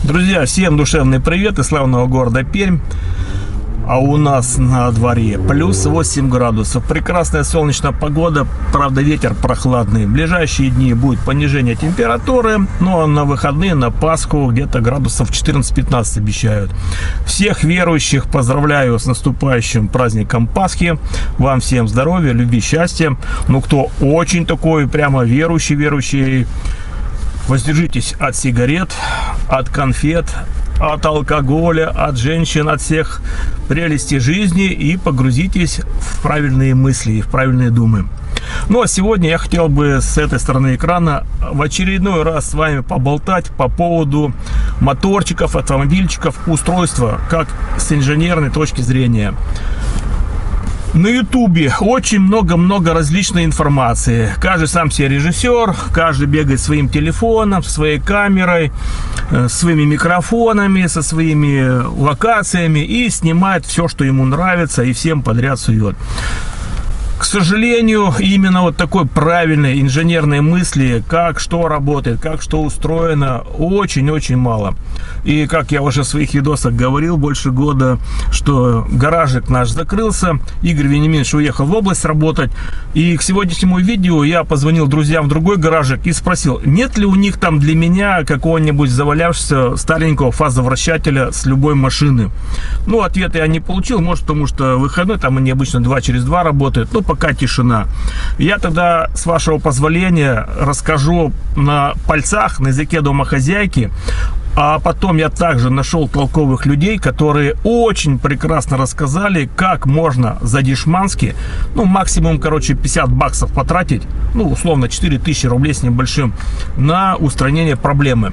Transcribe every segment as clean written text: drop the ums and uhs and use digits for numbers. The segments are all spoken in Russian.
Друзья, всем душевный привет из славного города Пермь. А у нас на дворе плюс 8 градусов. Прекрасная солнечная погода, правда ветер прохладный. В ближайшие дни будет понижение температуры, но на выходные, на Пасху где-то градусов 14-15 обещают. Всех верующих поздравляю с наступающим праздником Пасхи. Вам всем здоровья, любви, счастья. Ну, кто очень такой прямо верующий, воздержитесь от сигарет, от конфет, от алкоголя, от женщин, от всех прелестей жизни и погрузитесь в правильные мысли, в правильные думы. Ну а сегодня я хотел бы с этой стороны экрана в очередной раз с вами поболтать по поводу моторчиков, автомобильчиков, устройства, как с инженерной точки зрения. На ютубе очень много различной информации. Каждый сам себе режиссер, каждый бегает своим телефоном, своей камерой, своими микрофонами, со своими локациями и снимает все, что ему нравится, и всем подряд сует. К сожалению, именно вот такой правильной инженерной мысли, как что работает, как что устроено, очень мало. И как я уже в своих видосах говорил больше года, что гаражик наш закрылся, Игорь Вениаминович уехал в область работать. И к сегодняшнему видео я позвонил друзьям в другой гаражик и спросил, нет ли у них там для меня какого-нибудь завалявшегося старенького фазовращателя с любой машины. Ну, ответа я не получил, может потому что выходной, там они обычно 2 через 2 работают. Ну, пока тишина. Я тогда, с вашего позволения, расскажу на пальцах, на языке домохозяйки. А потом я также нашел толковых людей, которые очень прекрасно рассказали, как можно за-дешмански, ну, максимум, короче, 50 баксов потратить, ну, условно, 4000 рублей с небольшим, на устранение проблемы.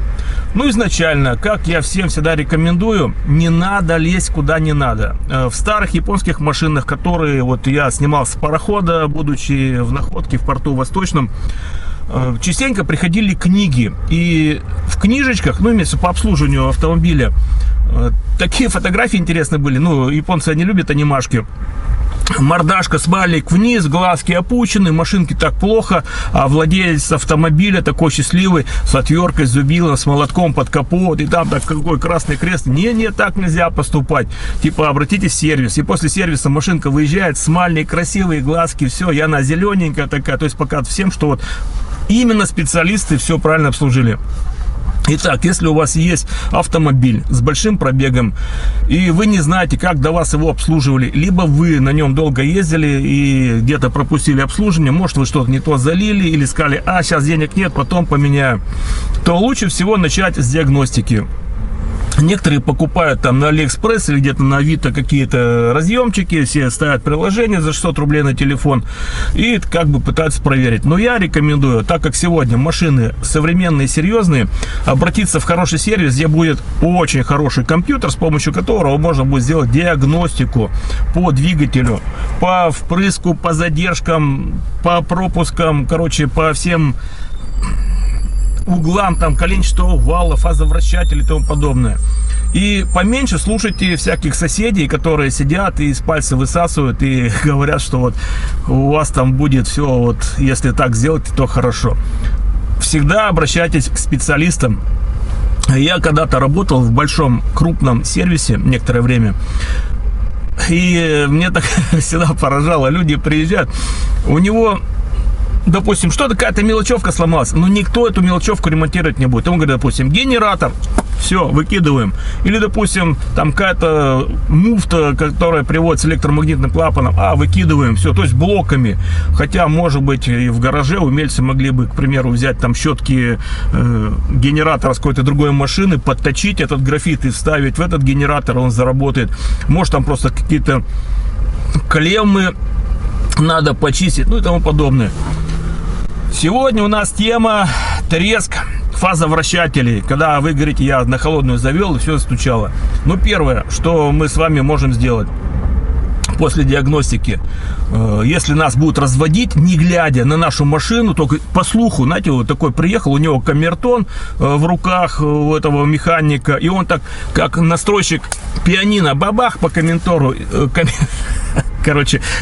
Ну, изначально, как я всем всегда рекомендую, не надо лезть куда не надо. В старых японских машинах, которые вот я снимал с парохода, будучи в находке в порту Восточном, частенько приходили книги, и в книжечках, ну, имеется по обслуживанию автомобиля, такие фотографии интересные были. Ну, японцы, они любят анимашки. Мордашка, смайлик вниз, глазки опущены, машинки так плохо, а владелец автомобиля такой счастливый, с отверткой, зубилом, с молотком под капот, и там так какой красный крест. Не, так нельзя поступать. Типа, обратитесь в сервис. И после сервиса машинка выезжает, смайлик, красивые глазки, все, и она зелененькая такая. То есть показывает всем, что вот именно специалисты все правильно обслужили. Итак, если у вас есть автомобиль с большим пробегом, и вы не знаете, как до вас его обслуживали, либо вы на нем долго ездили и где-то пропустили обслуживание, может, вы что-то не то залили или сказали, сейчас денег нет, потом поменяю, то лучше всего начать с диагностики. Некоторые покупают там на Алиэкспресс или где-то на Авито какие-то разъемчики, все ставят приложение за 600 рублей на телефон и как бы пытаются проверить. Но я рекомендую, так как сегодня машины современные, серьезные, обратиться в хороший сервис, где будет очень хороший компьютер, с помощью которого можно будет сделать диагностику по двигателю, по впрыску, по задержкам, по пропускам, короче, по всем углам, там, коленчатого вала, фазовращателей и тому подобное. И поменьше слушайте всяких соседей, которые сидят и из пальца высасывают и говорят, что вот у вас там будет все, вот если так сделать, то хорошо. Всегда обращайтесь к специалистам. Я когда-то работал в большом крупном сервисе некоторое время. И мне так всегда поражало, люди приезжают, у него, допустим, что-то, какая-то мелочевка сломалась, но никто эту мелочевку ремонтировать не будет. Он говорит, допустим, генератор, все, выкидываем. Или, допустим, там какая-то муфта, которая приводит с электромагнитным клапаном, выкидываем, все, то есть блоками. Хотя, может быть, и в гараже умельцы могли бы, к примеру, взять там щетки генератора с какой-то другой машины, подточить этот графит и вставить в этот генератор, он заработает. Может, там просто какие-то клеммы надо почистить, ну и тому подобное. Сегодня у нас тема треск фазовращателей. Когда вы говорите, я на холодную завел и все стучало. Ну, первое, что мы с вами можем сделать после диагностики, если нас будут разводить, не глядя на нашу машину, только по слуху, знаете, вот такой приехал, у него камертон в руках у этого механика, и он так, как настройщик пианино, бабах по камертону,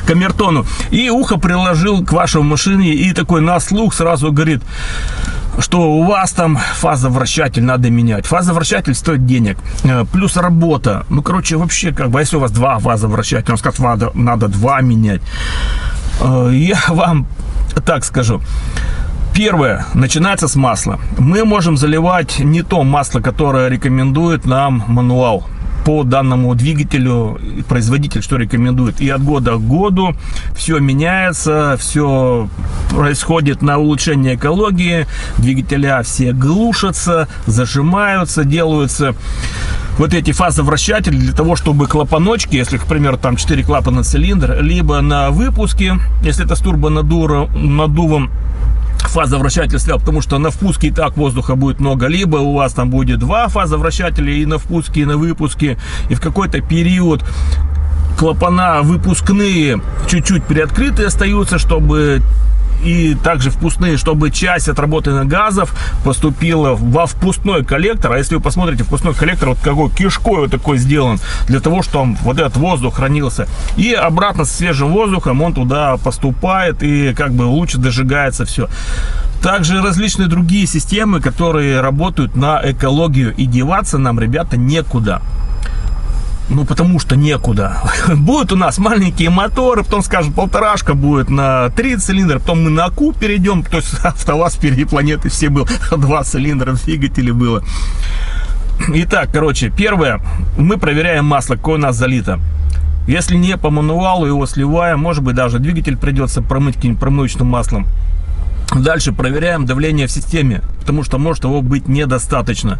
камертону, и ухо приложил к вашей машине, и такой на слух сразу говорит: что у вас там фазовращатель надо менять. Фазовращатель стоит денег. Плюс работа. Ну, короче, вообще, как бы, если у вас два фазовращателя, он скажет, надо два менять. Я вам так скажу. Первое, начинается с масла. Мы можем заливать не то масло, которое рекомендует нам мануал по данному двигателю, производитель что рекомендует. И от года к году все меняется, все происходит на улучшение экологии, двигателя все глушатся, зажимаются, делаются вот эти фазовращатели для того, чтобы клапаночки, если, к примеру, там 4 клапана цилиндр, либо на выпуске, если это с турбонаддувом, фазовращатель стоял, потому что на впуске и так воздуха будет много, либо у вас там будет два фазовращателя и на впуске, и на выпуске, и в какой-то период клапана выпускные чуть-чуть приоткрытые остаются, чтобы и также впускные, чтобы часть отработанных газов поступила во впускной коллектор. А если вы посмотрите, впускной коллектор вот какой кишкой вот такой сделан, для того, чтобы вот этот воздух хранился. И обратно с свежим воздухом он туда поступает и как бы лучше дожигается все. Также различные другие системы, которые работают на экологию, и деваться нам, ребята, некуда. Ну, потому что некуда. Будут у нас маленькие моторы, потом, скажем, полторашка будет на 3 цилиндра, потом мы на АКУ перейдем, то есть АвтоВАЗ впереди планеты все был, 2 цилиндра двигателя было. Итак, короче, первое, мы проверяем масло, какое у нас залито. Если не по мануалу, его сливаем, может быть, даже двигатель придется промыть каким-нибудь промывочным маслом. Дальше проверяем давление в системе, потому что может его быть недостаточно.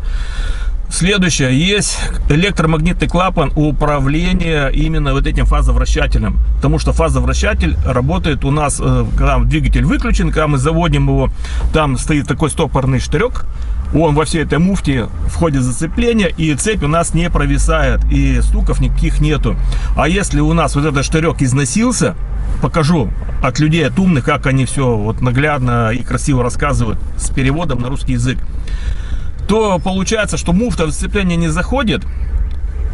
Следующее, есть электромагнитный клапан управления именно вот этим фазовращателем, потому что фазовращатель работает у нас, когда двигатель выключен, когда мы заводим его, там стоит такой стопорный штырек, он во всей этой муфте входит в зацепление, и цепь у нас не провисает, и стуков никаких нету. А если у нас вот этот штырек износился, покажу от людей, от умных, как они все вот наглядно и красиво рассказывают с переводом на русский язык, то получается, что муфта в зацепление не заходит,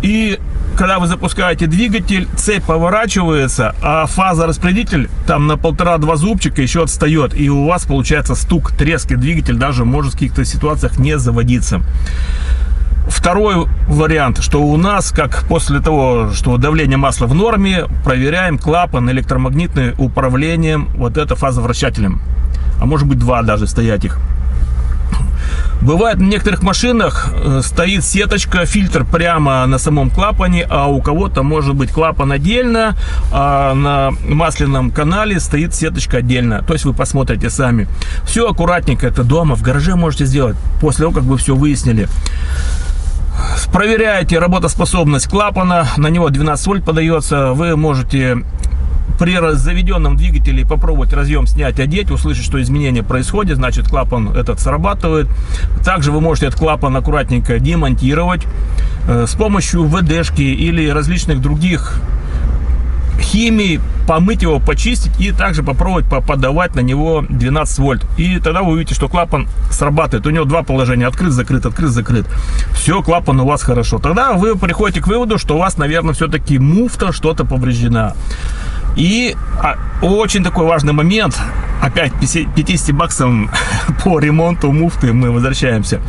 и когда вы запускаете двигатель, цепь поворачивается, а фазораспределитель там на 1,5-2 зубчика еще отстает, и у вас получается стук, треск, и двигатель даже может в каких-то ситуациях не заводиться. Второй вариант, что у нас, как после того, что давление масла в норме, проверяем клапан электромагнитный управлением вот это фазовращателем, а может быть 2 даже стоять их. Бывает, на некоторых машинах стоит сеточка, фильтр прямо на самом клапане, а у кого-то может быть клапан отдельно, а на масляном канале стоит сеточка отдельно. То есть вы посмотрите сами. Все аккуратненько, это дома, в гараже можете сделать, после того, как вы все выяснили. Проверяете работоспособность клапана, на него 12 вольт подается, вы можете при заведенном двигателе попробовать разъем снять, одеть, услышать, что изменения происходят, значит клапан этот срабатывает. Также вы можете этот клапан аккуратненько демонтировать с помощью ВДшки или различных других химий, помыть его, почистить и также попробовать подавать на него 12 вольт. И тогда вы увидите, что клапан срабатывает. У него 2 положения: открыт, закрыт, открыт, закрыт. Все, клапан у вас хорошо. Тогда вы приходите к выводу, что у вас, наверное, все-таки муфта что-то повреждена. И очень такой важный момент, опять 50 баксов по ремонту муфты мы возвращаемся.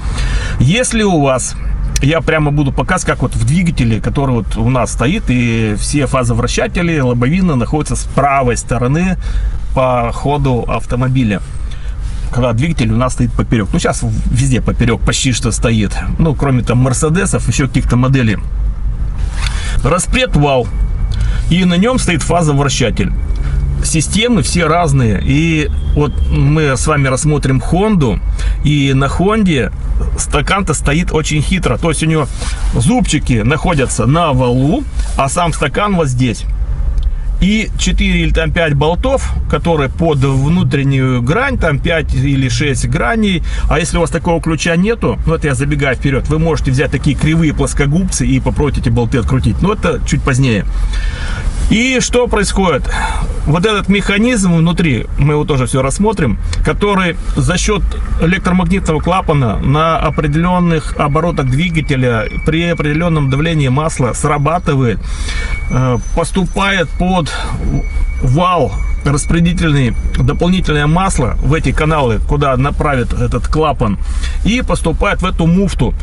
Если у вас, я прямо буду показывать, как вот в двигателе, который вот у нас стоит, и все фазовращатели, лобовина находятся с правой стороны по ходу автомобиля, когда двигатель у нас стоит поперек. Ну, сейчас везде поперек почти что стоит. Ну, кроме там Мерседесов, еще каких-то моделей. Распред вал. И на нем стоит фазовращатель. Системы все разные. И вот мы с вами рассмотрим Хонду. И на Хонде стакан-то стоит очень хитро. То есть у него зубчики находятся на валу, а сам стакан вот здесь. И 4 или там 5 болтов, которые под внутреннюю грань, там 5 или 6 граней. А если у вас такого ключа нету, ну это я забегаю вперед, вы можете взять такие кривые плоскогубцы и попробовать эти болты открутить. Но это чуть позднее. И что происходит? Вот этот механизм внутри, мы его тоже все рассмотрим, который за счет электромагнитного клапана на определенных оборотах двигателя при определенном давлении масла срабатывает, поступает под вал распределительное дополнительное масло в эти каналы, куда направит этот клапан, и поступает в эту муфту.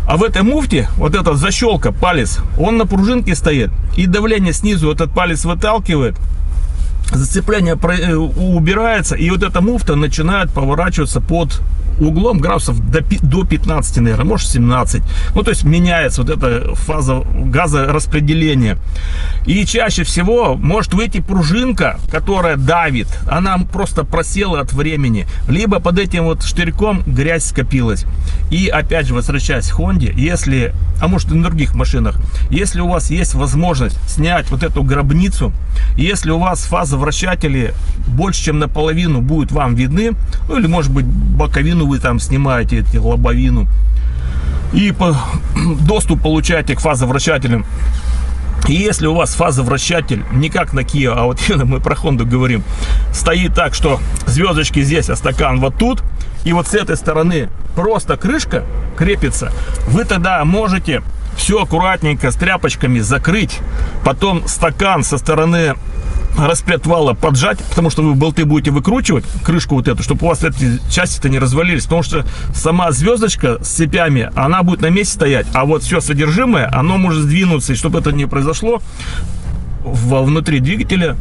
А в этой муфте вот эта защелка, палец, он на пружинке стоит, и давление снизу этот палец выталкивает, зацепление убирается, и вот эта муфта начинает поворачиваться под углом градусов до 15, наверное, может 17. Ну, то есть меняется вот эта фаза газораспределения. И чаще всего может выйти пружинка, которая давит. Она просто просела от времени. Либо под этим вот штырьком грязь скопилась. И опять же, возвращаясь к Хонде, если, а может и на других машинах, если у вас есть возможность снять вот эту гробницу, если у вас фаза вращателей больше, чем наполовину будет вам видны, ну или может быть боковину вы там снимаете, лобовину, и доступ получаете к фазовращателям. И если у вас фазовращатель не как на Kia, а вот мы про Honda говорим, стоит так, что звездочки здесь, а стакан вот тут, и вот с этой стороны просто крышка крепится, вы тогда можете все аккуратненько с тряпочками закрыть, потом стакан со стороны распредвала поджать, потому что вы болты будете выкручивать, крышку вот эту, чтобы у вас эти части-то не развалились, потому что сама звездочка с цепями, она будет на месте стоять, а вот все содержимое, оно может сдвинуться, и чтобы это не произошло, внутри двигателя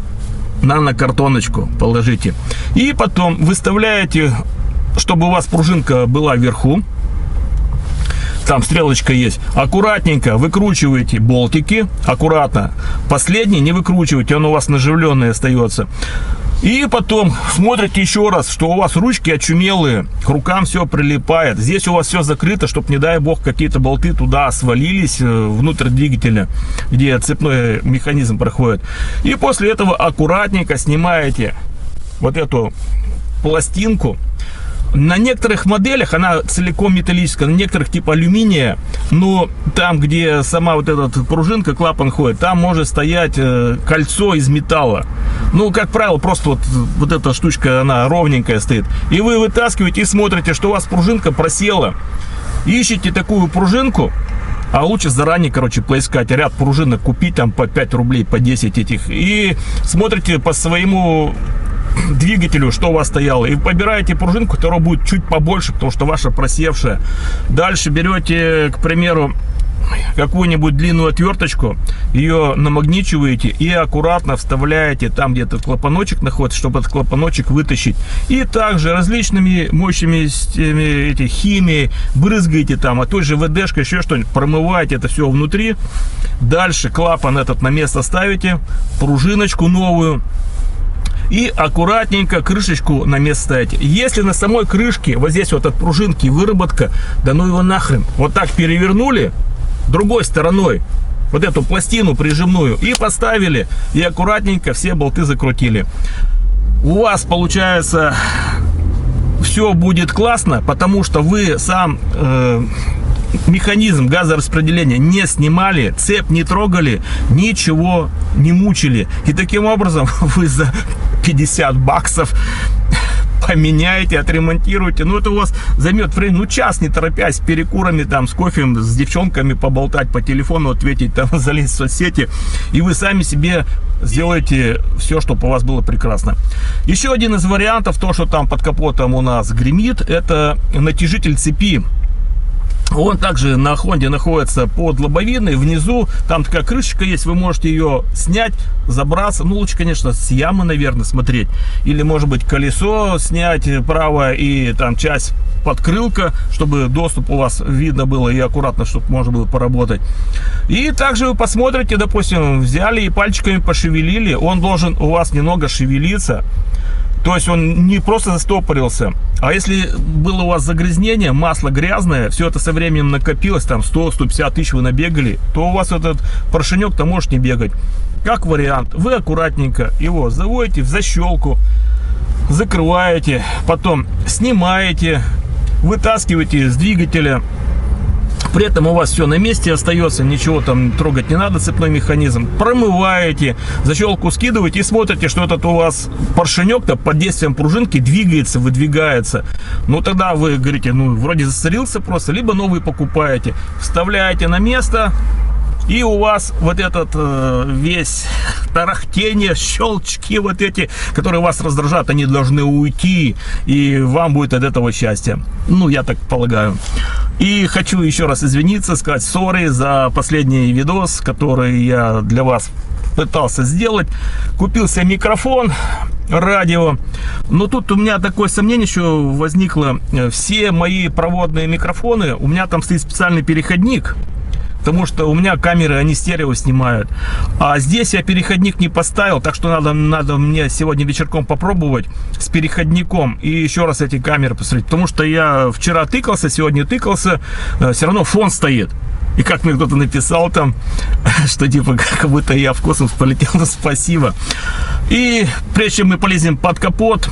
нанокартоночку положите, и потом выставляете, чтобы у вас пружинка была вверху, там стрелочка есть, аккуратненько выкручиваете болтики, аккуратно, последний не выкручивайте, он у вас наживленный остается, и потом смотрите еще раз, что у вас ручки очумелые, к рукам все прилипает, здесь у вас все закрыто, чтобы, не дай бог, какие-то болты туда свалились внутрь двигателя, где цепной механизм проходит, и после этого аккуратненько снимаете вот эту пластинку. На некоторых моделях она целиком металлическая, на некоторых типа алюминия, но там, где сама вот эта пружинка, клапан ходит, там может стоять кольцо из металла. Ну, как правило, просто вот эта штучка, она ровненькая стоит. И вы вытаскиваете и смотрите, что у вас пружинка просела. Ищите такую пружинку, а лучше заранее, короче, поискать ряд пружинок, купить там по 5 рублей, по 10 этих. И смотрите по своему двигателю, что у вас стояло, и побираете пружинку, которая будет чуть побольше, потому что ваша просевшая. Дальше берете, к примеру, какую-нибудь длинную отверточку, ее намагничиваете и аккуратно вставляете там, где этот клапаночек находится, чтобы этот клапаночек вытащить. И также различными мощными химией брызгаете там, а той же ВДшкой, еще что-нибудь, промываете это все внутри. Дальше клапан этот на место ставите, пружиночку новую, и аккуратненько крышечку на место ставите. Если на самой крышке вот здесь вот от пружинки выработка, да ну его нахрен, вот так перевернули другой стороной вот эту пластину прижимную и поставили, и аккуратненько все болты закрутили. У вас получается все будет классно, потому что вы сам механизм газораспределения не снимали, цепь не трогали, ничего не мучили. И таким образом вы за 50 баксов поменяете, отремонтируете. Ну, это у вас займет время, ну, час, не торопясь, с перекурами, там, с кофем, с девчонками поболтать, по телефону ответить, там, залезть в соцсети. И вы сами себе сделаете все, чтобы у вас было прекрасно. Еще один из вариантов, то, что там под капотом у нас гремит, это натяжитель цепи. Он также на Хонде находится под лобовиной, внизу, там такая крышечка есть, вы можете ее снять, забраться, ну лучше, конечно, с ямы, наверное, смотреть, или, может быть, колесо снять правое и там часть подкрылка, чтобы доступ у вас видно было и аккуратно, чтобы можно было поработать. И также вы посмотрите, допустим, взяли и пальчиками пошевелили, он должен у вас немного шевелиться. То есть он не просто застопорился. А если было у вас загрязнение, масло грязное, все это со временем накопилось, там 100-150 тысяч вы набегали, то у вас этот порошенек-то может не бегать. Как вариант, вы аккуратненько его заводите в защелку, закрываете, потом снимаете, вытаскиваете с двигателя. При этом у вас все на месте остается, ничего там трогать не надо, цепной механизм. Промываете, защелку скидываете и смотрите, что этот у вас поршенек-то под действием пружинки двигается, выдвигается. Ну тогда вы говорите, ну вроде засорился просто, либо новый покупаете, вставляете на место, И у вас вот этот весь тарахтение, щелчки вот эти, которые вас раздражают, они должны уйти, и вам будет от этого счастье. Ну, я так полагаю. И хочу еще раз извиниться, сказать сори за последний видос, который я для вас пытался сделать. Купил себе микрофон, радио. Но тут у меня такое сомнение еще возникло. Все мои проводные микрофоны, у меня там стоит специальный переходник, потому что у меня камеры, они стерео снимают. А здесь я переходник не поставил, так что надо мне сегодня вечерком попробовать с переходником и еще раз эти камеры посмотреть. Потому что я вчера тыкался, сегодня тыкался, все равно фон стоит. И как мне кто-то написал там, что типа как будто я в космос полетел, ну спасибо. И прежде чем мы полезем под капот,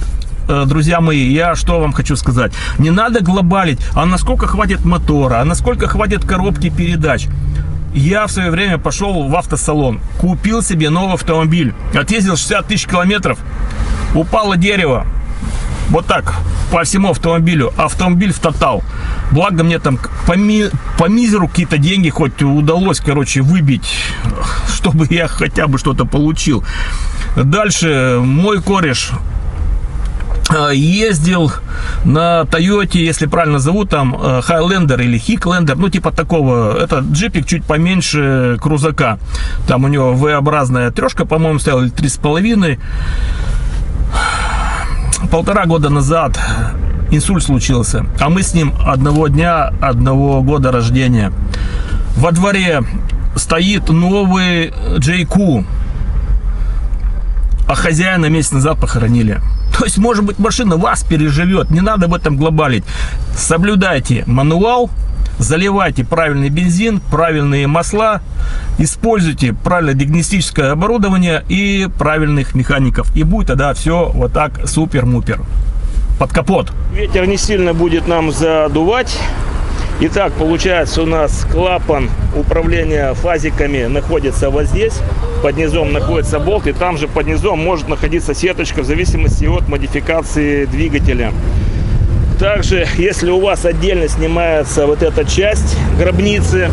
друзья мои, я что вам хочу сказать. Не надо глобалить, а насколько хватит мотора, а насколько хватит коробки передач. Я в свое время пошел в автосалон, купил себе новый автомобиль, отъездил 60 тысяч километров, упало дерево. Вот так, по всему автомобилю. Автомобиль в тотал. Благо мне там по мизеру какие-то деньги хоть удалось, короче, выбить, чтобы я хотя бы что-то получил. Дальше мой кореш ездил на Тойоте, если правильно зовут, там Хайлендер или Хиклендер, ну типа такого. Это джипик чуть поменьше крузака. Там у него V-образная трешка, по-моему, стояла, или 3,5. 1,5 года назад инсульт случился, а мы с ним одного дня, одного года рождения. Во дворе стоит новый JQ, а хозяина месяц назад похоронили. То есть, может быть, машина вас переживет, не надо об этом глобалить. Соблюдайте мануал, заливайте правильный бензин, правильные масла, используйте правильное диагностическое оборудование и правильных механиков. И будет тогда все вот так супер-мупер. Под капот. Ветер не сильно будет нам задувать. Итак, получается, у нас клапан управления фазиками находится вот здесь. Под низом находится болт, и там же под низом может находиться сеточка в зависимости от модификации двигателя. Также, если у вас отдельно снимается вот эта часть гробницы,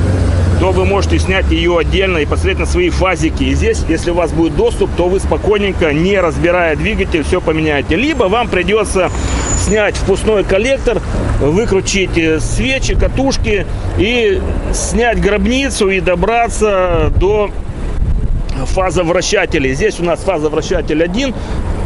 то вы можете снять ее отдельно и посмотреть на свои фазики. И здесь, если у вас будет доступ, то вы спокойненько, не разбирая двигатель, все поменяете. Либо вам придется снять впускной коллектор, выкрутить свечи, катушки и снять гробницу и добраться до фазовращателей. Здесь у нас фазовращатель один,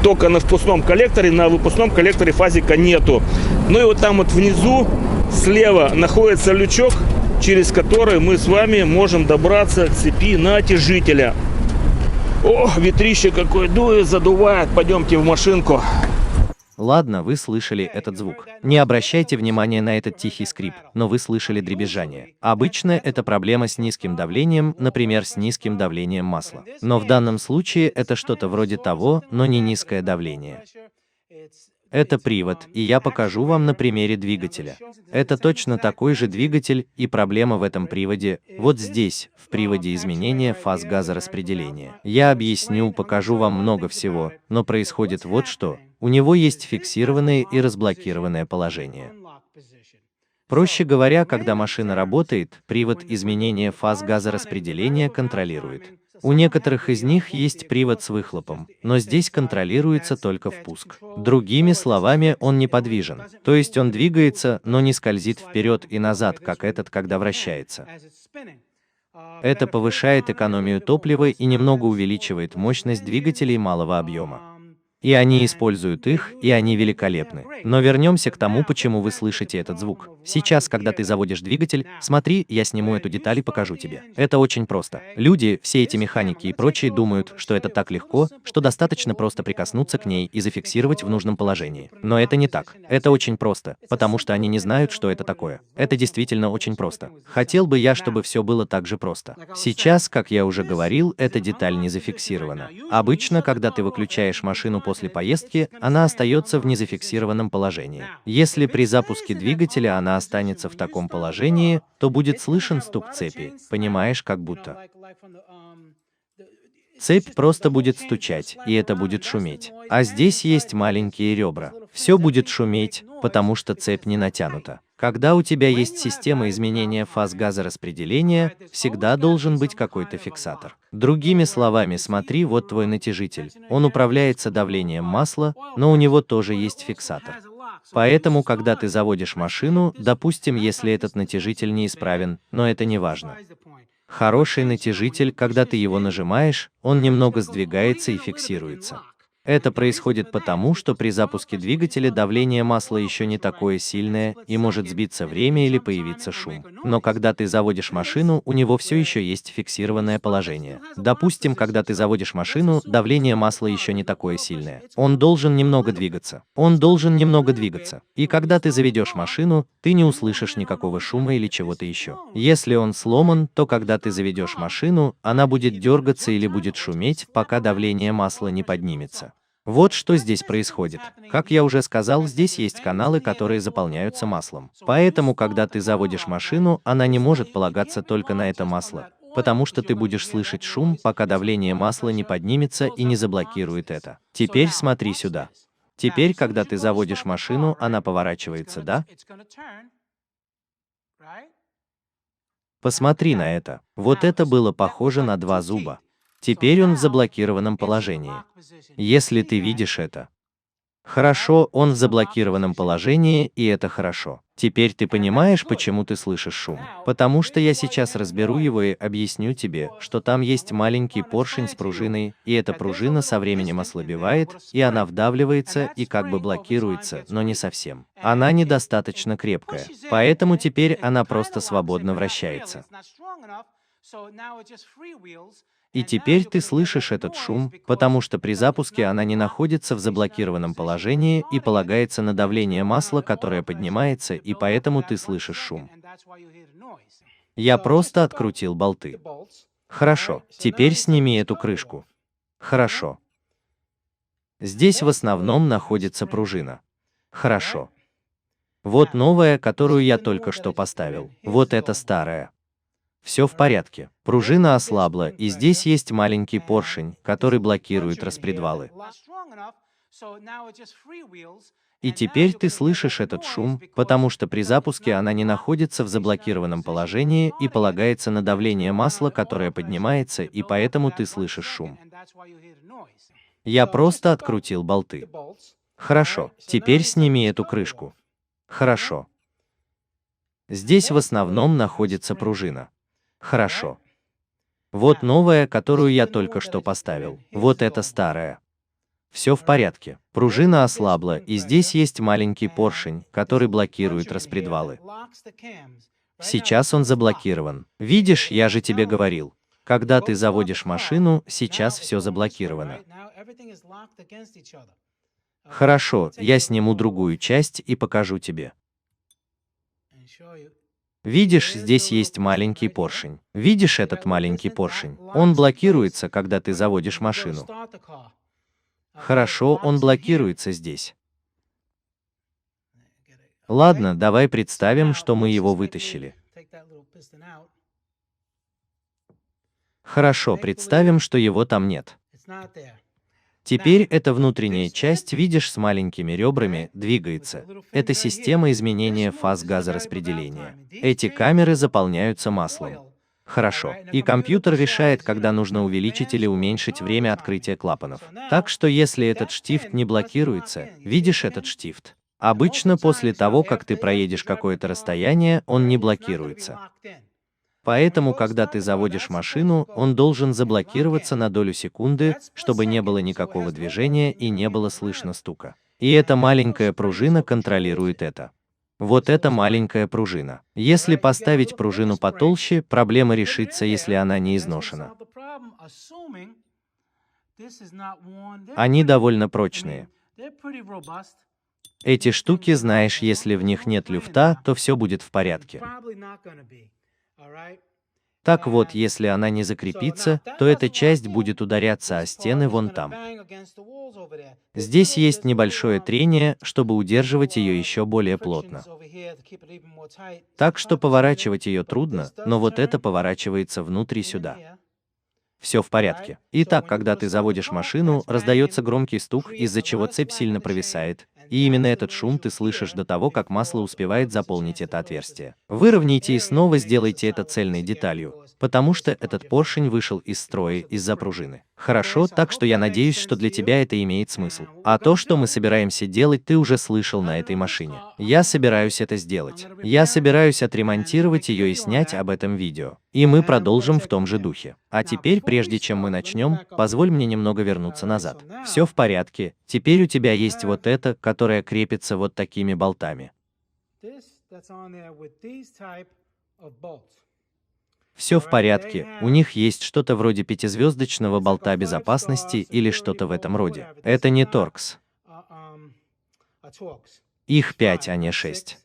только на впускном коллекторе, на выпускном коллекторе фазика нету. Ну и вот там вот внизу слева находится лючок, через который мы с вами можем добраться к цепи натяжителя. О, ветрище какое дует, задувает. Пойдемте в машинку. Ладно, вы слышали этот звук. Не обращайте внимания на этот тихий скрип, но вы слышали дребезжание. Обычно это проблема с низким давлением, например, с низким давлением масла. Но в данном случае это что-то вроде того, но не низкое давление. Это привод, и я покажу вам на примере двигателя. Это точно такой же двигатель, и проблема в этом приводе вот здесь, в приводе изменения фаз газораспределения. Я объясню, покажу вам много всего, но происходит вот что. У него есть фиксированное и разблокированное положение. Проще говоря, когда машина работает, привод изменения фаз газораспределения контролирует. У некоторых из них есть привод с выхлопом, но здесь контролируется только впуск. Другими словами, он неподвижен, то есть он двигается, но не скользит вперед и назад, как этот, когда вращается. Это повышает экономию топлива и немного увеличивает мощность двигателей малого объема. И они используют их, и они великолепны. Но вернемся к тому, почему вы слышите этот звук. Сейчас, когда ты заводишь двигатель, смотри, я сниму эту деталь и покажу тебе. Это очень просто. Люди, все эти механики и прочие думают, что это так легко, что достаточно просто прикоснуться к ней и зафиксировать в нужном положении. Но это не так. Это очень просто, потому что они не знают, что это такое. Это действительно очень просто. Хотел бы я, чтобы все было так же просто. Сейчас, как я уже говорил, эта деталь не зафиксирована. Обычно, когда ты выключаешь машину после поездки, она остается в незафиксированном положении. Если при запуске двигателя она останется в таком положении, то будет слышен стук цепи, понимаешь, как будто. Цепь просто будет стучать, и это будет шуметь. А здесь есть маленькие ребра. Все будет шуметь, потому что цепь не натянута. Когда у тебя есть система изменения фаз газораспределения, всегда должен быть какой-то фиксатор. Другими словами, смотри, вот твой натяжитель. Он управляется давлением масла, но у него тоже есть фиксатор. Поэтому, когда ты заводишь машину, допустим, если этот натяжитель неисправен, но это не важно. Хороший натяжитель, когда ты его нажимаешь, он немного сдвигается и фиксируется. Это происходит потому, что при запуске двигателя давление масла еще не такое сильное, и может сбиться время или появиться шум. Но когда ты заводишь машину, у него все еще есть фиксированное положение. Допустим, когда ты заводишь машину, давление масла еще не такое сильное. Он должен немного двигаться. Он должен немного двигаться. И когда ты заведешь машину, ты не услышишь никакого шума или чего-то еще. Если он сломан, то когда ты заведешь машину, она будет дергаться или будет шуметь, пока давление масла не поднимется. Вот что здесь происходит. Как я уже сказал, здесь есть каналы, которые заполняются маслом. Поэтому, когда ты заводишь машину, она не может полагаться только на это масло, потому что ты будешь слышать шум, пока давление масла не поднимется и не заблокирует это. Теперь смотри сюда. Теперь, когда ты заводишь машину, она поворачивается, да? Посмотри на это. Вот это было похоже на два зуба. Теперь он в заблокированном положении. Если ты видишь это. Хорошо, он в заблокированном положении, и это хорошо. Теперь ты понимаешь, почему ты слышишь шум. Потому что я сейчас разберу его и объясню тебе, что там есть маленький поршень с пружиной, и эта пружина со временем ослабевает, и она вдавливается и как бы блокируется, но не совсем. Она недостаточно крепкая, поэтому теперь она просто свободно вращается. И теперь ты слышишь этот шум, потому что при запуске она не находится в заблокированном положении и полагается на давление масла, которое поднимается, и поэтому ты слышишь шум. Я просто открутил болты. Хорошо, теперь сними эту крышку. Хорошо. Здесь в основном находится пружина. Хорошо. Вот новая, которую я только что поставил. Вот эта старая. Все в порядке. Пружина ослабла, и здесь есть маленький поршень, который блокирует распредвалы. И теперь ты слышишь этот шум, потому что при запуске она не находится в заблокированном положении и полагается на давление масла, которое поднимается, и поэтому ты слышишь шум. Я просто открутил болты. Хорошо, теперь сними эту крышку. Хорошо. Здесь в основном находится пружина. Хорошо. Вот новая, которую я только что поставил. Вот эта старая. Все в порядке. Пружина ослабла, и здесь есть маленький поршень, который блокирует распредвалы. Сейчас он заблокирован. Видишь, я же тебе говорил. Когда ты заводишь машину, сейчас все заблокировано. Хорошо, я сниму другую часть и покажу тебе. Видишь, здесь есть маленький поршень. Видишь этот маленький поршень? Он блокируется, когда ты заводишь машину. Хорошо, он блокируется здесь. Ладно, давай представим, что мы его вытащили. Хорошо, представим, что его там нет. Теперь эта внутренняя часть, видишь, с маленькими ребрами, двигается. Это система изменения фаз газораспределения. Эти камеры заполняются маслом. Хорошо. И компьютер решает, когда нужно увеличить или уменьшить время открытия клапанов. Так что если этот штифт не блокируется, видишь этот штифт? Обычно после того, как ты проедешь какое-то расстояние, он не блокируется. Поэтому, когда ты заводишь машину, он должен заблокироваться на долю секунды, чтобы не было никакого движения и не было слышно стука. И эта маленькая пружина контролирует это. Вот эта маленькая пружина. Если поставить пружину потолще, проблема решится, если она не изношена. Они довольно прочные. Эти штуки, знаешь, если в них нет люфта, то все будет в порядке. Так вот, если она не закрепится, то эта часть будет ударяться о стены вон там. Здесь есть небольшое трение, чтобы удерживать ее еще более плотно. Так что поворачивать ее трудно, но вот это поворачивается внутрь сюда. Все в порядке. Итак, когда ты заводишь машину, раздается громкий стук, из-за чего цепь сильно провисает, и именно этот шум ты слышишь до того, как масло успевает заполнить это отверстие. Выровняйте и снова сделайте это цельной деталью, потому что этот поршень вышел из строя из-за пружины. Хорошо, так что я надеюсь, что для тебя это имеет смысл. А то, что мы собираемся делать, ты уже слышал на этой машине. Я собираюсь это сделать. Я собираюсь отремонтировать ее и снять об этом видео. И мы продолжим в том же духе. А теперь, прежде чем мы начнем, позволь мне немного вернуться назад. Все в порядке. Теперь у тебя есть вот это, которое крепится вот такими болтами. Все в порядке, у них есть что-то вроде пятизвездочного болта безопасности или что-то в этом роде. Это не Торкс. Их 5, а не 6.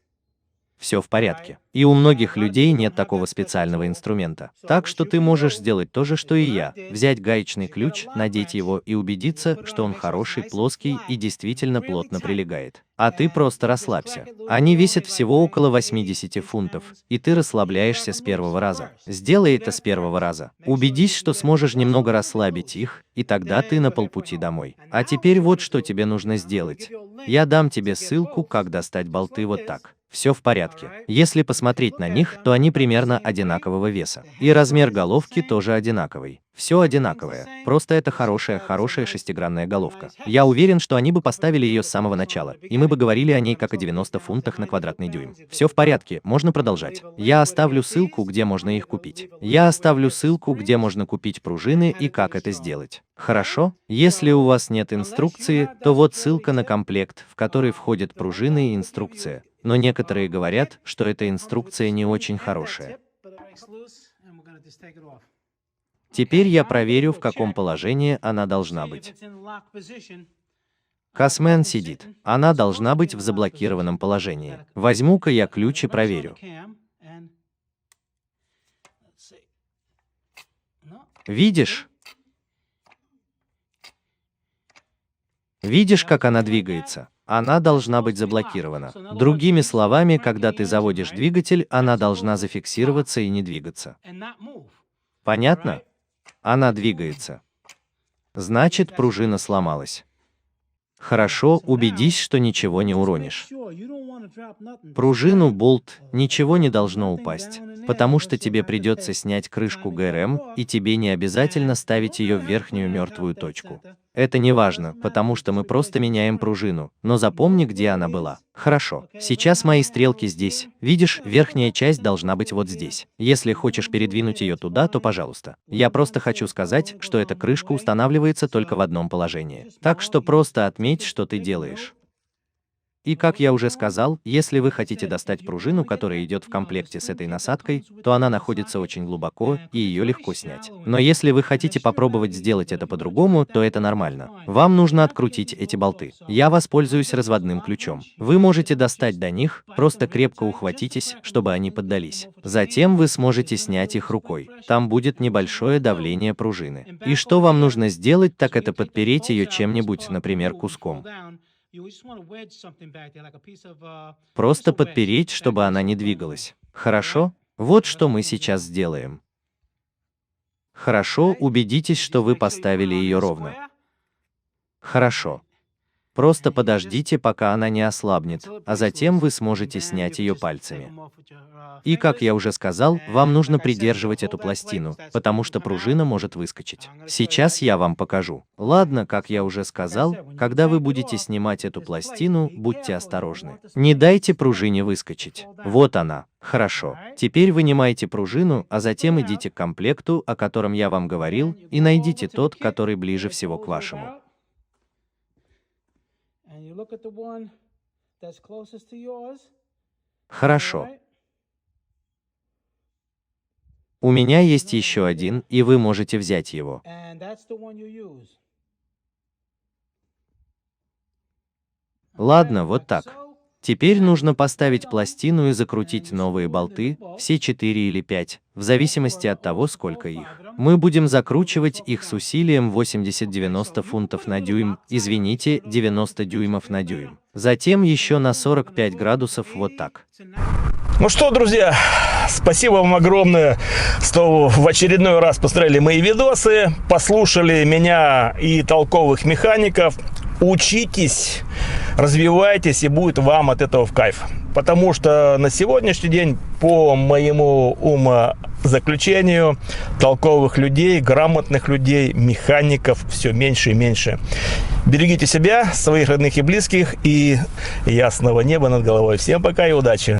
Все в порядке. И у многих людей нет такого специального инструмента. Так что ты можешь сделать то же, что и я. Взять гаечный ключ, надеть его и убедиться, что он хороший, плоский и действительно плотно прилегает. А ты просто расслабься. Они весят всего около 80 фунтов, и ты расслабляешься с первого раза. Сделай это с первого раза. Убедись, что сможешь немного расслабить их, и тогда ты на полпути домой. А теперь вот что тебе нужно сделать. Я дам тебе ссылку, как достать болты вот так. Все в порядке. Если посмотреть на них, то они примерно одинакового веса. И размер головки тоже одинаковый. Все одинаковое. Просто это хорошая шестигранная головка. Я уверен, что они бы поставили ее с самого начала, и мы бы говорили о ней как о 90 фунтах на квадратный дюйм. Все в порядке, можно продолжать. Я оставлю ссылку, где можно их купить. Я оставлю ссылку, где можно купить пружины и как это сделать. Хорошо? Если у вас нет инструкции, то вот ссылка на комплект, в который входят пружины и инструкция. Но некоторые говорят, что эта инструкция не очень хорошая. Теперь я проверю, в каком положении она должна быть. Касмен сидит. Она должна быть в заблокированном положении. Возьму-ка я ключ и проверю. Видишь? Видишь, как она двигается? Она должна быть заблокирована. Другими словами, когда ты заводишь двигатель, она должна зафиксироваться и не двигаться. Понятно? Она двигается. Значит, пружина сломалась. Хорошо, убедись, что ничего не уронишь. Пружину, болт, ничего не должно упасть, потому что тебе придется снять крышку ГРМ, и тебе не обязательно ставить ее в верхнюю мертвую точку. Это не важно, потому что мы просто меняем пружину, но запомни, где она была. Хорошо, сейчас мои стрелки здесь. Видишь, верхняя часть должна быть вот здесь. Если хочешь передвинуть ее туда, то пожалуйста. Я просто хочу сказать, что эта крышка устанавливается только в одном положении. Так что просто отметь, что ты делаешь. И как я уже сказал, если вы хотите достать пружину, которая идет в комплекте с этой насадкой, то она находится очень глубоко, и ее легко снять. Но если вы хотите попробовать сделать это по-другому, то это нормально. Вам нужно открутить эти болты. Я воспользуюсь разводным ключом. Вы можете достать до них, просто крепко ухватитесь, чтобы они поддались. Затем вы сможете снять их рукой. Там будет небольшое давление пружины. И что вам нужно сделать, так это подпереть ее чем-нибудь, например, куском. Просто подпереть, чтобы она не двигалась. Хорошо? Вот что мы сейчас сделаем. Хорошо, убедитесь, что вы поставили ее ровно. Хорошо. Просто подождите, пока она не ослабнет, а затем вы сможете снять ее пальцами. И, как я уже сказал, вам нужно придерживать эту пластину, потому что пружина может выскочить. Сейчас я вам покажу. Ладно, как я уже сказал, когда вы будете снимать эту пластину, будьте осторожны. Не дайте пружине выскочить. Вот она. Хорошо. Теперь вынимайте пружину, а затем идите к комплекту, о котором я вам говорил, и найдите тот, который ближе всего к вашему. Хорошо. У меня есть еще один, и вы можете взять его. Ладно, вот так. Теперь нужно поставить пластину и закрутить новые болты, все 4 или 5, в зависимости от того, сколько их. Мы будем закручивать их с усилием 80-90 фунтов на дюйм, извините, 90 дюймов на дюйм. Затем еще на 45 градусов вот так. Ну что, друзья, спасибо вам огромное, что в очередной раз посмотрели мои видосы, послушали меня и толковых механиков. Учитесь развивайтесь, и будет вам от этого в кайф. Потому что на сегодняшний день, по моему умозаключению, толковых людей, грамотных людей, механиков все меньше и меньше. Берегите себя, своих родных и близких, и ясного неба над головой. Всем пока и удачи!